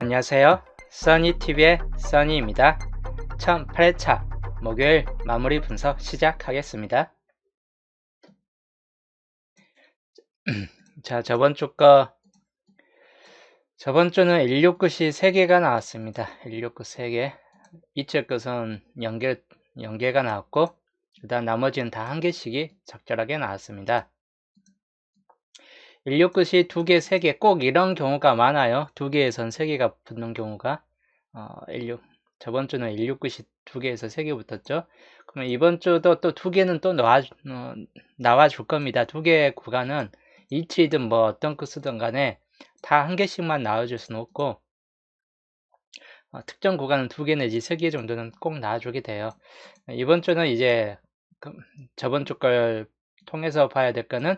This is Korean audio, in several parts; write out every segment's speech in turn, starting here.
안녕하세요. 써니TV의 써니입니다. 1008회차 목요일 마무리 분석 시작하겠습니다. 자, 저번 주는 169시 3개가 나왔습니다. 169 3개. 이틀 것은 0개가 나왔고, 그 다음 나머지는 다 1개씩이 적절하게 나왔습니다. 169시 2개, 3개, 꼭 이런 경우가 많아요. 2개에선 3개가 붙는 경우가. 저번 주는 169시 2개에서 3개 붙었죠. 그러면 이번 주도 또 2개는 또 나와줄 겁니다. 2개의 구간은 이치든 뭐 어떤 코스든 간에 다 1개씩만 나와줄 수는 없고, 특정 구간은 2개 내지 3개 정도는 꼭 나와주게 돼요. 이번 주는 이제 저번 주 걸 통해서 봐야 될 거는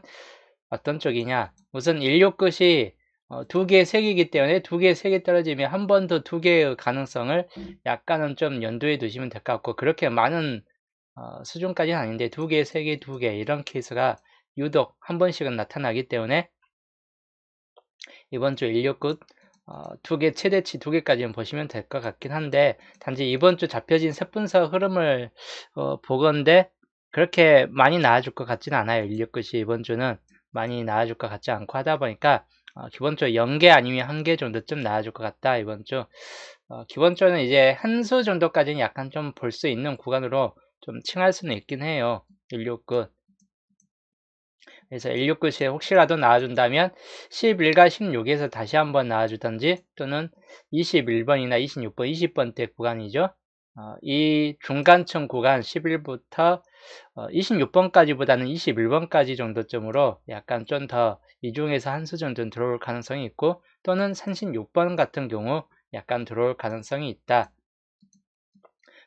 어떤 쪽이냐. 우선 169시 2개, 3개이기 때문에 2개, 3개 떨어지면 한 번 더 2개의 가능성을 약간은 좀 염두에 두시면 될 것 같고, 그렇게 많은 수준까지는 아닌데 2개, 3개, 2개 이런 케이스가 유독 한 번씩은 나타나기 때문에 이번 주 169 2개, 최대치 2개까지는 보시면 될 것 같긴 한데, 단지 이번 주 잡혀진 세분석 흐름을 보건대 그렇게 많이 나와줄 것 같지는 않아요. 169시 이번 주는 많이 나와줄 것 같지 않고 하다 보니까 기본적으로 0개 아니면 1개 정도쯤 나와줄 것 같다. 이번 주 기본적으로는 이제 한 수 정도까지는 약간 좀 볼 수 있는 구간으로 좀 칭할 수는 있긴 해요. 169. 그래서 169시에 혹시라도 나와준다면 11과 16에서 다시 한번 나와주던지, 또는 21번이나 26번, 20번대 구간이죠. 이 중간층 구간 11부터 26번까지보다는 21번까지 정도쯤으로 약간 좀 더 이 중에서 한 수 정도는 들어올 가능성이 있고, 또는 36번 같은 경우 약간 들어올 가능성이 있다.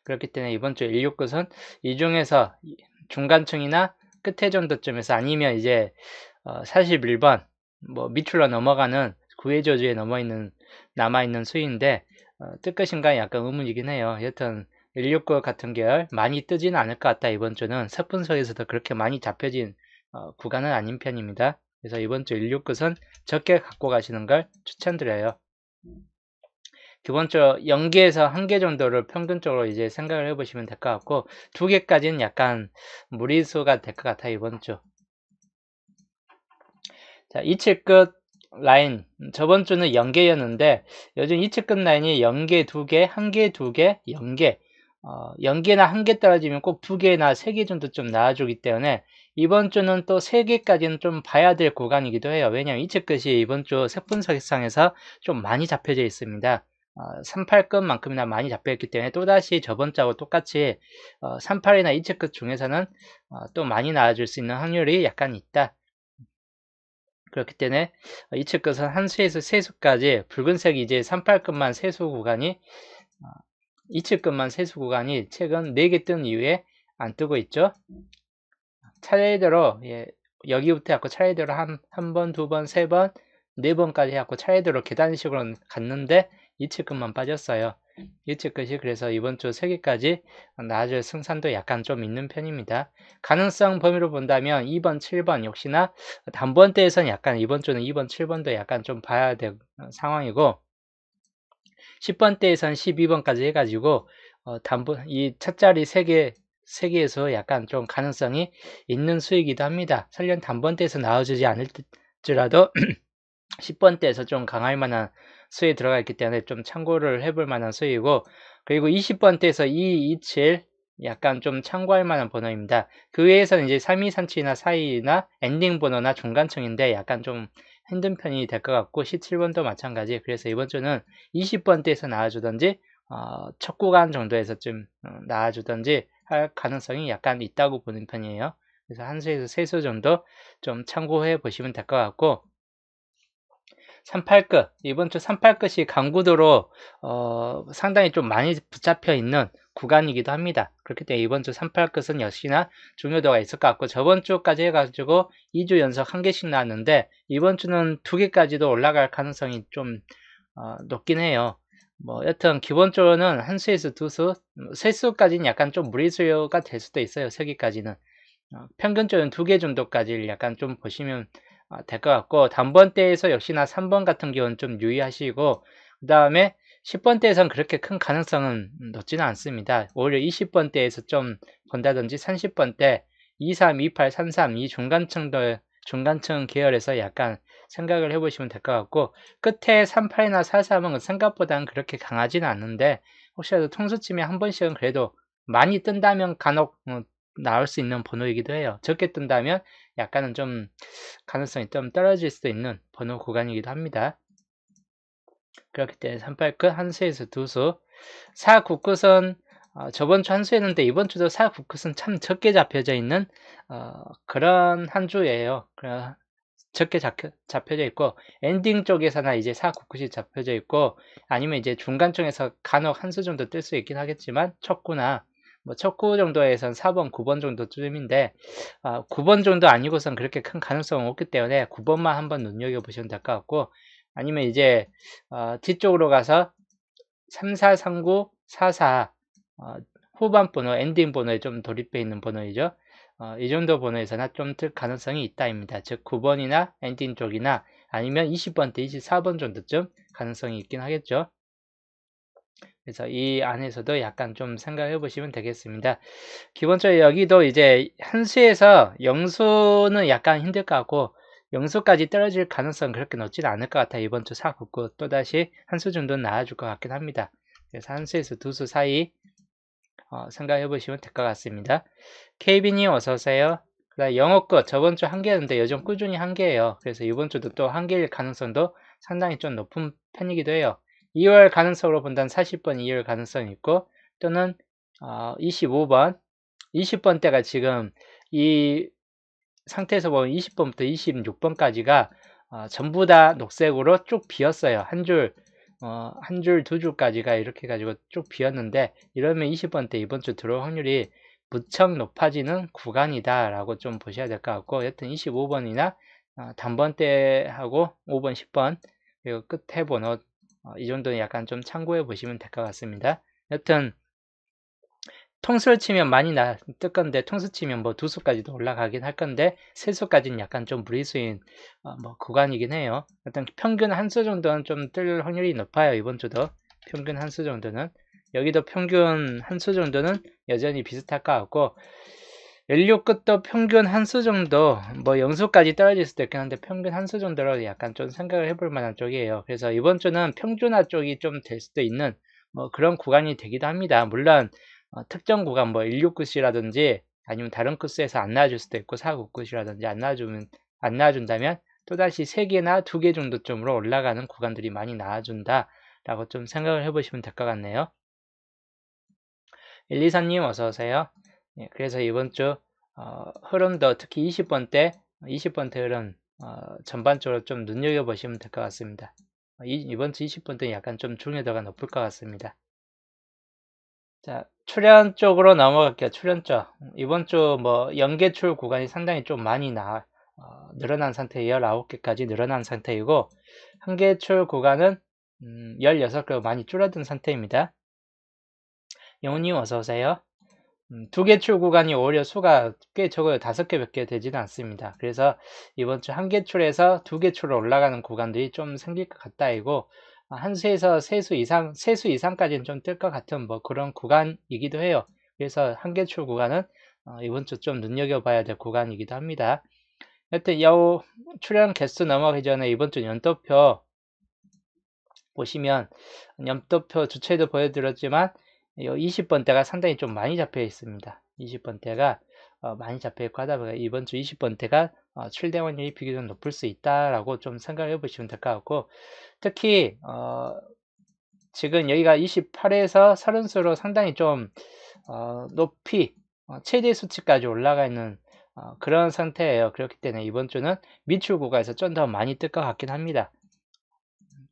그렇기 때문에 이번 주 169선 이 중에서 중간층이나 끝에 정도쯤에서, 아니면 이제 41번 뭐 밑으로 넘어가는 구해 저주에 남아있는 수인데 뜰 것인가 약간 의문이긴 해요. 여튼 169 같은 계열 많이 뜨지는 않을 것 같다. 이번 주는 석분석에서도 그렇게 많이 잡혀진 구간은 아닌 편입니다. 그래서 이번 주 169선 적게 갖고 가시는 걸 추천드려요. 기본적으로 0개에서 1개 정도를 평균적으로 이제 생각을 해보시면 될 것 같고, 2개까지는 약간 무리수가 될 것 같아요. 이번 주. 자, 이치 끝 라인, 저번 주는 0개였는데 요즘 이치 끝 라인이 0개, 2개, 1개, 2개, 0개 0개나 1개 떨어지면 꼭 2개나 3개 정도 좀 나와주기 때문에 이번 주는 또 3개까지는 좀 봐야 될 구간이기도 해요. 왜냐하면 이치 끝이 이번 주 색분석상에서 좀 많이 잡혀져 있습니다. 38급만큼이나 많이 잡혀있기 때문에 또다시 저번 주하고 똑같이 38이나 이치 끝 중에서는 또 많이 나와줄 수 있는 확률이 약간 있다. 그렇기 때문에 이측 것은 한 수에서 세 수까지, 붉은색이 이제 38급만 세수 구간이, 이측 것만 세수 구간이 최근 4개 뜬 이후에 안 뜨고 있죠. 차례대로 여기부터 해갖고 차례대로 한 번, 두 번, 세 번, 네 번까지 해갖고 차례대로 계단식으로 갔는데 이측 것만 빠졌어요. 이측 것이 그래서 이번 주 3개까지 나아질 승산도 약간 좀 있는 편입니다. 가능성 범위로 본다면 2번, 7번 역시나 단번대에서는 약간 이번 주는 2번, 7번도 약간 좀 봐야 될 상황이고, 10번대에서는 12번까지 해가지고 이 첫자리 3개에서 약간 좀 가능성이 있는 수이기도 합니다. 설령 단번대에서 나와주지 않을지라도 10번대에서 좀 강할 만한 수에 들어가 있기 때문에 좀 참고를 해볼 만한 수이고, 그리고 20번대에서 2, 2, 7 약간 좀 참고할 만한 번호입니다. 그 외에서는 이제 3237이나 42나 엔딩 번호나 중간층인데 약간 좀 힘든 편이 될 것 같고, 17번도 마찬가지. 그래서 이번 주는 20번대에서 나와주던지 첫 구간 정도에서 좀 나와주던지 할 가능성이 약간 있다고 보는 편이에요. 그래서 한 수에서 세 수 정도 좀 참고해 보시면 될 것 같고, 38끝, 이번 주 38끝이 강구도로 상당히 좀 많이 붙잡혀 있는 구간이기도 합니다. 그렇기 때문에 이번 주 38끝은 역시나 중요도가 있을 것 같고, 저번 주까지 해가지고 2주 연속 1개씩 나왔는데 이번 주는 2개까지도 올라갈 가능성이 좀 높긴 해요. 뭐 여튼 기본적으로는 한 수에서 두 수, 세 수까지는 약간 좀 무리수요가 될 수도 있어요. 3개까지는 평균적으로는 2개 정도까지 약간 좀 보시면 될 것 같고, 단번대에서 역시나 3번 같은 경우는 좀 유의하시고, 그 다음에 10번대에선 그렇게 큰 가능성은 높지는 않습니다. 오히려 20번대에서 좀 본다든지 30번대 23, 28, 33 이 중간층 계열에서 약간 생각을 해보시면 될 것 같고, 끝에 38이나 43은 생각보다는 그렇게 강하지는 않는데 혹시라도 통수 치면 한 번씩은 그래도 많이 뜬다면 간혹 나올 수 있는 번호이기도 해요. 적게 뜬다면 약간은 좀 가능성이 좀 떨어질 수도 있는 번호 구간이기도 합니다. 그렇기 때문에 38끝 한수에서 두수, 4, 9끝은 저번 주 한수였는데 이번 주도 4, 9끝은 참 적게 잡혀져 있는 그런 한 주예요. 적게 잡혀져 있고, 엔딩 쪽에서나 이제 4, 9끝이 잡혀져 있고, 아니면 이제 중간층에서 간혹 한 수 정도 뜰 수 있긴 하겠지만, 첫 구 정도에선 4번, 9번 정도쯤인데, 9번 정도 아니고선 그렇게 큰 가능성은 없기 때문에 9번만 한번 눈여겨보시면 될 것 같고, 아니면 이제, 뒤쪽으로 가서 34, 39, 44, 후반 번호, 엔딩 번호에 좀 돌입해 있는 번호이죠. 이 정도 번호에서나 좀 뜰 가능성이 있다입니다. 즉 9번이나 엔딩 쪽이나 아니면 20번 대 24번 정도쯤 가능성이 있긴 하겠죠. 그래서 이 안에서도 약간 좀 생각해 보시면 되겠습니다. 기본적으로 여기도 이제 한수에서 영수는 약간 힘들 것 같고, 영수까지 떨어질 가능성은 그렇게 높지는 않을 것 같아요. 이번 주 4, 9, 9 또다시 한수 정도는 나와줄 것 같긴 합니다. 그래서 한수에서 두수 사이 생각해 보시면 될 것 같습니다. 케이비님 어서오세요. 그 다음 영어끝 저번 주 한 개였는데 요즘 꾸준히 한 개예요. 그래서 이번 주도 또 한 개일 가능성도 상당히 좀 높은 편이기도 해요. 2월 가능성으로 본다면 40번 2월 가능성이 있고, 또는 25번 20번대가 지금 이 상태에서 보면 20번부터 26번까지가 전부 다 녹색으로 쭉 비었어요. 한 줄, 두 줄까지가 이렇게 가지고 쭉 비었는데, 이러면 20번대 이번 주 들어올 확률이 무척 높아지는 구간이다라고 좀 보셔야 될 것 같고, 여튼 25번이나 단번대하고 5번, 10번, 그리고 끝에 번호, 이 정도는 약간 좀 참고해 보시면 될 것 같습니다. 여튼, 통수를 치면 많이 뜰 건데, 통수 치면 뭐 두수까지도 올라가긴 할 건데, 세수까지는 약간 좀 무리수인 구간이긴 해요. 일단 평균 한 수 정도는 좀 뜰 확률이 높아요. 이번 주도 평균 한 수 정도는, 여기도 평균 한 수 정도는 여전히 비슷할 것 같고, 연료 끝도 평균 한 수 정도, 뭐 영수까지 떨어질 수도 있긴 한데 평균 한 수 정도로 약간 좀 생각을 해볼 만한 쪽이에요. 그래서 이번 주는 평준화 쪽이 좀 될 수도 있는 그런 구간이 되기도 합니다. 물론 특정 구간 뭐 16끝이라든지 아니면 다른 코스에서 안 나와줄 수도 있고, 4구끝이라든지 안 나와준다면 또다시 3개나 2개 정도쯤으로 올라가는 구간들이 많이 나와준다 라고 좀 생각을 해보시면 될 것 같네요. 123님 어서오세요. 예, 그래서 이번 주 흐름도 특히 20번대 흐름 전반적으로 좀 눈여겨보시면 될 것 같습니다. 이번 주 20번대 약간 좀 중요도가 높을 것 같습니다. 자, 출현 쪽으로 넘어갈게요. 출현 쪽. 이번 주 연계출 구간이 상당히 좀 많이 늘어난 상태, 19개까지 늘어난 상태이고, 한계출 구간은 16개 많이 줄어든 상태입니다. 영훈님 어서오세요. 2개 출 구간이 오히려 수가 꽤 적어요. 5개 몇 개 되지는 않습니다. 그래서 이번 주 1개 출에서 2개 출로 올라가는 구간들이 좀 생길 것 같다 이고, 한 수에서 세 수 이상까지는 좀 뜰 것 같은 그런 구간이기도 해요. 그래서 1개 출 구간은 이번 주 좀 눈여겨봐야 될 구간이기도 합니다. 여튼 출연 개수 넘어가기 전에 이번 주 연도표 보시면, 연도표 주체도 보여드렸지만 20번대가 상당히 좀 많이 잡혀 있습니다. 20번대가 많이 잡혀 있고 하다 보니까 이번 주 20번대가 출대 확률이 비교적 높을 수 있다라고 좀 생각을 해보시면 될 것 같고, 특히 지금 여기가 28에서 30수로 상당히 좀 높이 최대 수치까지 올라가 있는 그런 상태예요. 그렇기 때문에 이번 주는 미출 구간에서 좀 더 많이 뜰 것 같긴 합니다.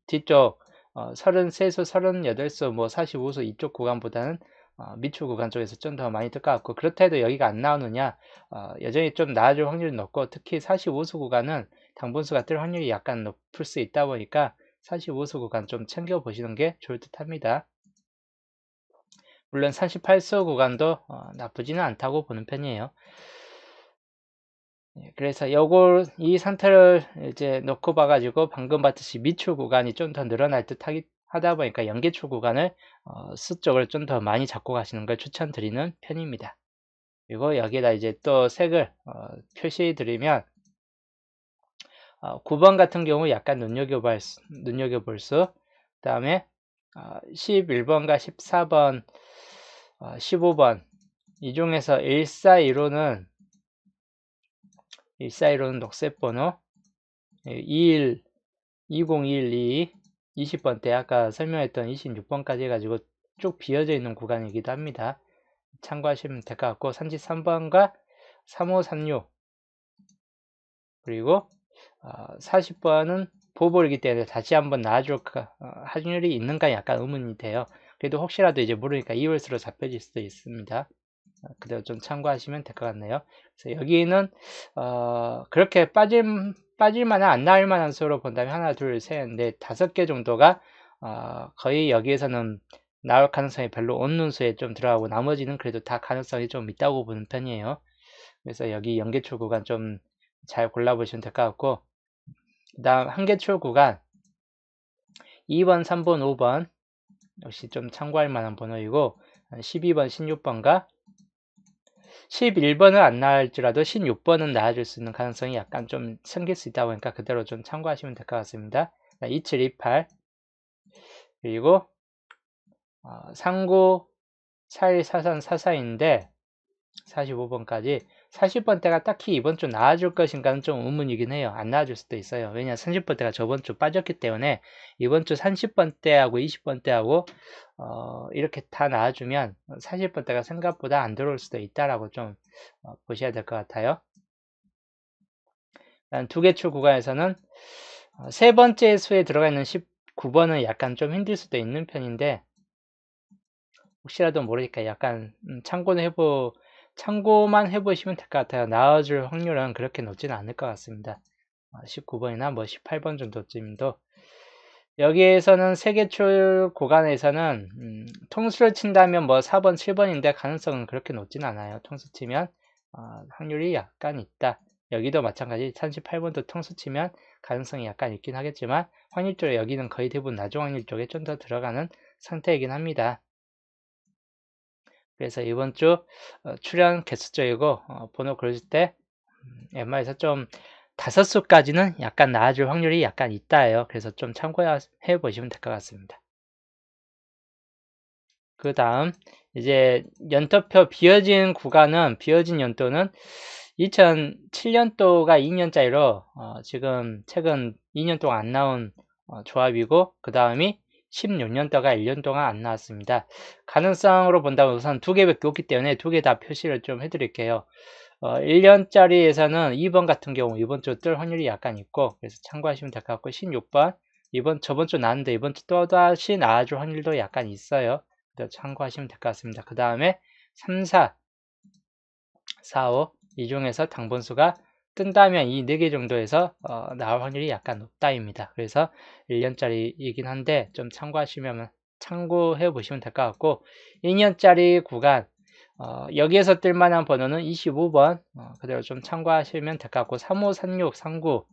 뒤쪽 33수, 38수, 45수 이쪽 구간보다는 미출 구간 쪽에서 좀 더 많이 뜰 것 같고, 그렇다 해도 여기가 안 나오느냐, 여전히 좀 나아질 확률이 높고, 특히 45수 구간은 당분수가 뜰 확률이 약간 높을 수 있다 보니까 45수 구간 좀 챙겨 보시는 게 좋을 듯 합니다. 물론 38수 구간도 나쁘지는 않다고 보는 편이에요. 그래서 이 상태를 이제 놓고 봐가지고 방금 봤듯이 미출 구간이 좀 더 늘어날 듯 하다 보니까 연계초 구간을 수 쪽을 좀 더 많이 잡고 가시는 걸 추천드리는 편입니다. 그리고 여기에다 이제 또 색을 표시해 드리면 9번 같은 경우 약간 눈여겨볼 수, 그 다음에 11번과 14번, 15번 이 중에서 142로는 녹색 번호 2012 20번대 아까 설명했던 26번까지 해가지고 쭉 비어져 있는 구간이기도 합니다. 참고하시면 될 것 같고 33번과 3536 그리고 40번은 보볼이기 때문에 다시 한번 나와줄 확률이 있는가 약간 의문이 돼요. 그래도 혹시라도 이제 모르니까 2월수로 잡혀질 수도 있습니다. 그대로 좀 참고하시면 될 것 같네요. 그래서 여기는 그렇게 빠질만한 안 나올 만한 수로 본다면 하나, 둘, 셋, 넷, 5개 정도가 거의 여기에서는 나올 가능성이 별로 없는 수에 좀 들어가고 나머지는 그래도 다 가능성이 좀 있다고 보는 편이에요. 그래서 여기 연계출 구간 좀 잘 골라보시면 될 것 같고, 그 다음 한계출 구간 2번, 3번, 5번 역시 좀 참고할 만한 번호이고 12번, 16번과 11번은 안 나올지라도 16번은 나와줄 수 있는 가능성이 약간 좀 생길 수 있다 보니까 그대로 좀 참고하시면 될 것 같습니다. 2728 그리고 39 4143 44인데 45번까지 40번대가 딱히 이번 주 나와줄 것인가는 좀 의문이긴 해요. 안 나와줄 수도 있어요. 왜냐 30번대가 저번 주 빠졌기 때문에 이번 주 30번대하고 20번대하고 이렇게 다 나와주면 40번대가 생각보다 안 들어올 수도 있다라고 좀 보셔야 될 것 같아요. 두 개 출 구간에서는 세 번째 수에 들어가 있는 19번은 약간 좀 힘들 수도 있는 편인데 혹시라도 모르니까 약간 참고만 해보시면 될 것 같아요. 나와줄 확률은 그렇게 높지는 않을 것 같습니다. 19번이나 뭐 18번 정도쯤도 여기에서는 세계출 구간에서는 통수를 친다면 뭐 4번, 7번인데 가능성은 그렇게 높진 않아요. 통수 치면 확률이 약간 있다. 여기도 마찬가지 38번도 통수 치면 가능성이 약간 있긴 하겠지만 확률적으로 여기는 거의 대부분 나중 확률 쪽에 좀 더 들어가는 상태이긴 합니다. 그래서 이번 주 출연 개수적이고 번호 고르실 때 웬만해서 좀 5수까지는 약간 나아질 확률이 약간 있다예요. 그래서 좀 참고해 보시면 될 것 같습니다. 그 다음 이제 연도표 비어진 연도는 2007년도가 2년짜리로 지금 최근 2년 동안 안 나온 조합이고 그 다음이 16년도가 1년 동안 안 나왔습니다. 가능성으로 본다면 우선 2개밖에 없기 때문에 2개 다 표시를 좀 해드릴게요. 1년짜리에서는 2번 같은 경우 이번 주 뜰 확률이 약간 있고 그래서 참고하시면 될 것 같고 16번 저번 주 나왔는데 이번 주 또다시 나와줄 확률도 약간 있어요. 참고하시면 될 것 같습니다. 그 다음에 3, 4, 4, 5 이 중에서 당번수가 뜬다면 이 4개 정도에서 나올 확률이 약간 높다입니다. 그래서 1년짜리이긴 한데 좀 참고해 보시면 될 것 같고 2년짜리 구간 여기에서 뜰만한 번호는 25번 그대로 좀 참고하시면 될 것 같고 3536, 39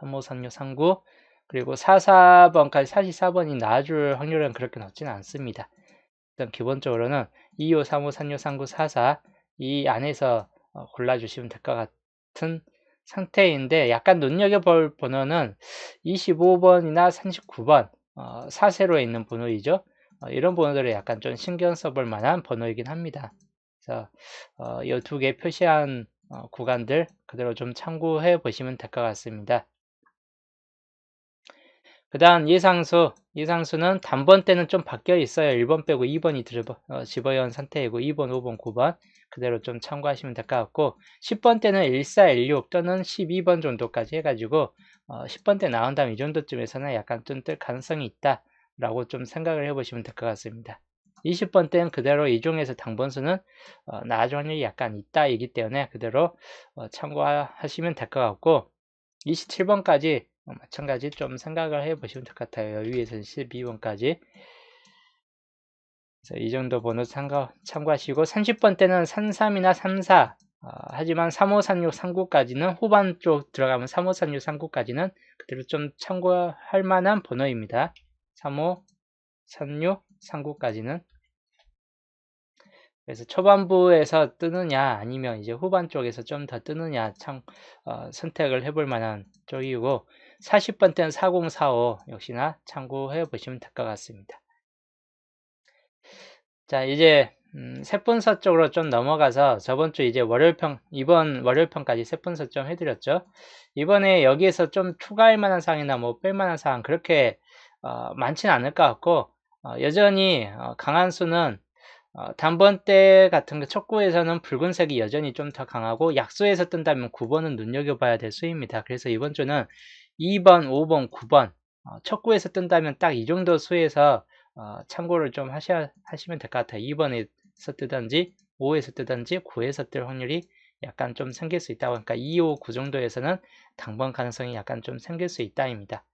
3536, 39 그리고 44번까지 44번이 나와줄 확률은 그렇게 높지는 않습니다. 일단 기본적으로는 25, 35, 36, 39, 44 이 안에서 골라주시면 될 것 같은 상태인데 약간 눈여겨볼 번호는 25번이나 39번 4세로에 있는 번호이죠. 이런 번호들을 약간 좀 신경 써볼 만한 번호이긴 합니다. 그래서 이 2개 표시한 구간들 그대로 좀 참고해 보시면 될 것 같습니다. 그 다음 예상수는 단번 때는 좀 바뀌어 있어요. 1번 빼고 2번이 집어연 상태이고 2번, 5번, 9번 그대로 좀 참고하시면 될 것 같고 10번 때는 1416 또는 12번 정도까지 해가지고 10번 때 나온 다음 이 정도쯤에서는 약간 좀 뜰 가능성이 있다 라고 좀 생각을 해보시면 될 것 같습니다. 20번 때는 그대로 이 중에서 당번수는 나아질 확률이 약간 있다 이기 때문에 그대로 참고하시면 될 것 같고 27번까지 마찬가지 좀 생각을 해 보시면 될 것 같아요. 위에서 12번까지 그래서 이 정도 번호 참고하시고 30번 때는 33이나 34 하지만 3536, 39까지는 후반 쪽 들어가면 3536, 39까지는 그대로 좀 참고할 만한 번호입니다. 3536, 39까지는. 그래서 초반부에서 뜨느냐 아니면 이제 후반 쪽에서 좀 더 뜨느냐 선택을 해볼 만한 쪽이고 40번대는 4045 역시나 참고해 보시면 될 것 같습니다. 자, 이제 세분서 쪽으로 좀 넘어가서 저번 주 이제 이번 월요일편까지 세분서 좀 해드렸죠. 이번에 여기에서 좀 추가할 만한 사항이나 뭐 뺄 만한 사항 그렇게 많지는 않을 것 같고 여전히 강한 수는 단번대 같은 거 척구에서는 붉은색이 여전히 좀 더 강하고 약수에서 뜬다면 9번은 눈여겨봐야 될 수입니다. 그래서 이번 주는 2번, 5번, 9번 척구에서 뜬다면 딱 이 정도 수에서 참고를 좀 하시면 될 것 같아요. 2번에서 뜨든지 5에서 뜨든지 9에서 뜰 확률이 약간 좀 생길 수 있다고 하니까 2, 5, 9 정도에서는 당번 가능성이 약간 좀 생길 수 있다입니다.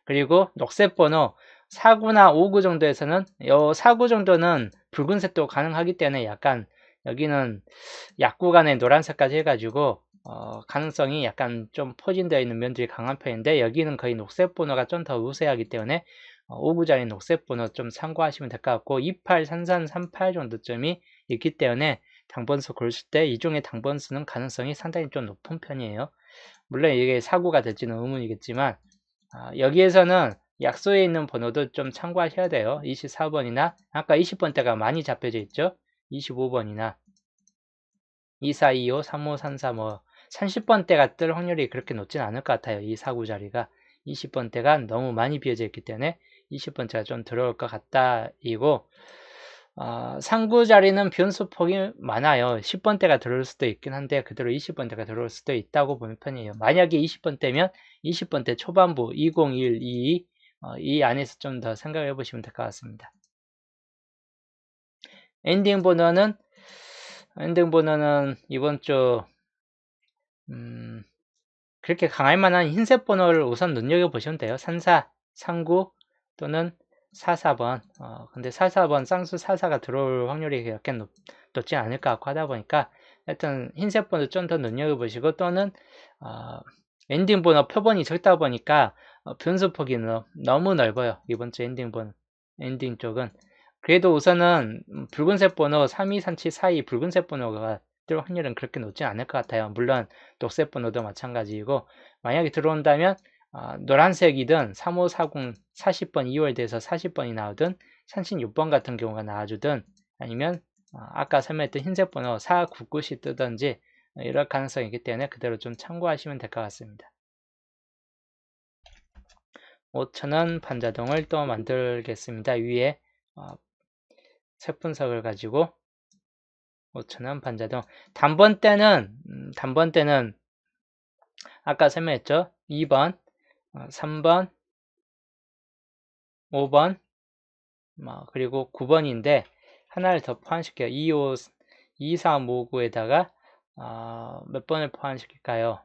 그리고 녹색 번호 4구나 5구 정도에서는 이 4구 정도는 붉은색도 가능하기 때문에 약간 여기는 약구간에 노란색까지 해가지고 가능성이 약간 좀 포진되어 있는 면들이 강한 편인데 여기는 거의 녹색 번호가 좀 더 우세하기 때문에 5구짜리 녹색 번호 좀 참고하시면 될 것 같고 28, 33, 38 정도점이 있기 때문에 당번수 고르실 때 이 중에 당번수는 가능성이 상당히 좀 높은 편이에요. 물론 이게 4구가 될지는 의문이겠지만 여기에서는 약소에 있는 번호도 좀 참고하셔야 돼요. 24번이나 아까 20번대가 많이 잡혀져 있죠. 25번이나 2425, 3533, 30번대가 뜰 확률이 그렇게 높진 않을 것 같아요. 이 4구 자리가 20번대가 너무 많이 비어져 있기 때문에 20번째가 좀 들어올 것 같다 이고 3구 자리는 변수폭이 많아요. 10번대가 들어올 수도 있긴 한데 그대로 20번대가 들어올 수도 있다고 보는 편이에요. 만약에 20번대면 20번대 초반부 2021, 22 이 안에서 좀 더 생각해 보시면 될 것 같습니다. 엔딩 번호는 이번 주 그렇게 강할 만한 흰색 번호를 우선 눈여겨보시면 돼요. 34, 39 또는 44번. 근데 44번 쌍수 44가 들어올 확률이 그렇게 높지 않을 것 같고 하다 보니까 하여튼 흰색 번호 좀 더 눈여겨보시고 또는 엔딩 번호 표본이 적다 보니까 변수폭이 너무 넓어요. 이번 주 엔딩 쪽은. 그래도 우선은 붉은색 번호 3237, 42 붉은색 번호가 뜰 확률은 그렇게 높지 않을 것 같아요. 물론 녹색 번호도 마찬가지이고 만약에 들어온다면 노란색이든 3540 40번 2월 돼서 40번이 나오든 36번 같은 경우가 나와주든 아니면 아까 설명했던 흰색 번호 4999시 뜨든지 이럴 가능성이 있기 때문에 그대로 좀 참고하시면 될 것 같습니다. 5,000원 반자동을 또 만들겠습니다. 위에 색 분석을 가지고 5,000원 반자동 단번대는 아까 설명했죠. 2번 3번 5번 그리고 9번인데 하나를 더 포함시켜요. 2, 3, 5, 9에다가 몇 번을 포함시킬까요?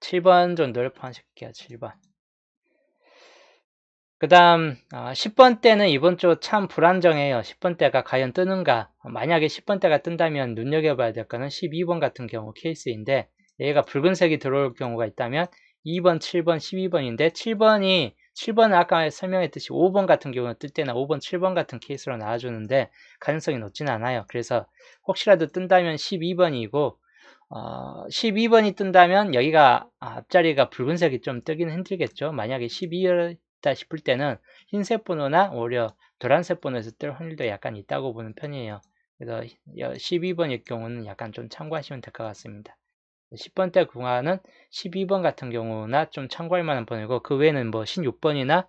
7번 정도를 포함시킬게요. 7번. 그 다음 10번대는 이번 주 참 불안정해요. 10번대가 과연 뜨는가. 만약에 10번대가 뜬다면 눈여겨봐야 될 거는 12번 같은 경우 케이스인데 얘가 붉은색이 들어올 경우가 있다면 2번, 7번, 12번인데 7번은 아까 설명했듯이 5번 같은 경우는 뜰 때나 5번, 7번 같은 케이스로 나와주는데 가능성이 높지는 않아요. 그래서 혹시라도 뜬다면 12번이고 12번이 뜬다면 여기가 앞자리가 붉은색이 좀 뜨기는 힘들겠죠. 만약에 12였다 싶을 때는 흰색 번호나 오히려 노란색 번호에서 뜰 확률도 약간 있다고 보는 편이에요. 그래서 12번일 경우는 약간 좀 참고하시면 될 것 같습니다. 10번대 구간은 12번 같은 경우나 좀 참고할 만한 번호고 그 외에는 뭐 16번이나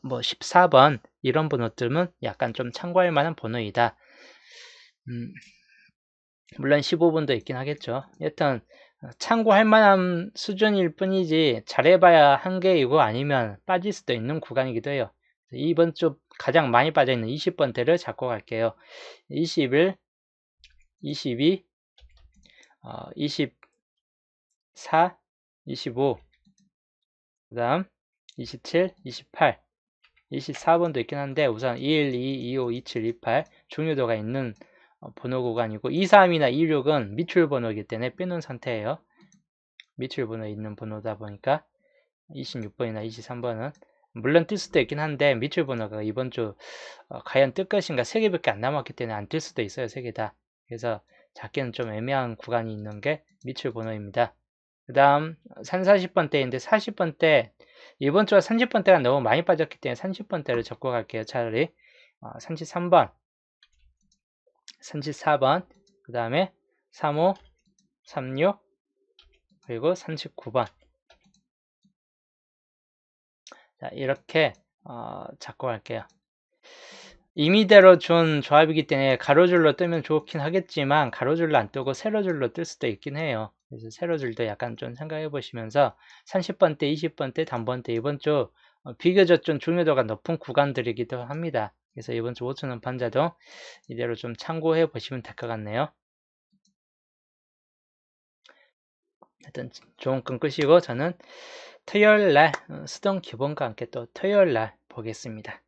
뭐 14번 이런 번호들은 약간 좀 참고할 만한 번호이다. 물론 15번도 있긴 하겠죠. 여튼 참고할 만한 수준일 뿐이지 잘해봐야 한계이고 아니면 빠질 수도 있는 구간이기도 해요. 이번 주 가장 많이 빠져있는 20번대를 잡고 갈게요. 21, 22, 24, 25, 그 다음 27, 28, 24번도 있긴 한데 우선 21, 22, 25, 27, 28 중요도가 있는 번호 구간이고 23이나 26은 미출 번호이기 때문에 빼놓은 상태예요. 미출 번호 있는 번호다 보니까 26번이나 23번은 물론 뜰 수도 있긴 한데 미출 번호가 이번 주 과연 뜰 것인가 3개밖에 안 남았기 때문에 안 뜰 수도 있어요. 3개 다. 그래서 작게는 좀 애매한 구간이 있는 게 미출 번호입니다. 그 다음 40번대인데 40번대 이번 주가 30번대가 너무 많이 빠졌기 때문에 30번대를 적고 갈게요. 차라리 33번 34번 그 다음에 35 36 그리고 39번 자, 이렇게 잡고 갈게요. 임의대로 준 조합이기 때문에 가로줄로 뜨면 좋긴 하겠지만 가로줄로 안 뜨고 세로줄로 뜰 수도 있긴 해요. 그래서 세로줄도 약간 좀 생각해 보시면서 30번대, 20번대, 단번대 이번 주 비교적 좀 중요도가 높은 구간들이기도 합니다. 그래서 이번 주 5천원 반자도 이대로 좀 참고해 보시면 될 것 같네요. 하여튼 좋은 꿈 꾸시고 저는 토요일 날 수동 기본과 함께 또 토요일 날 보겠습니다.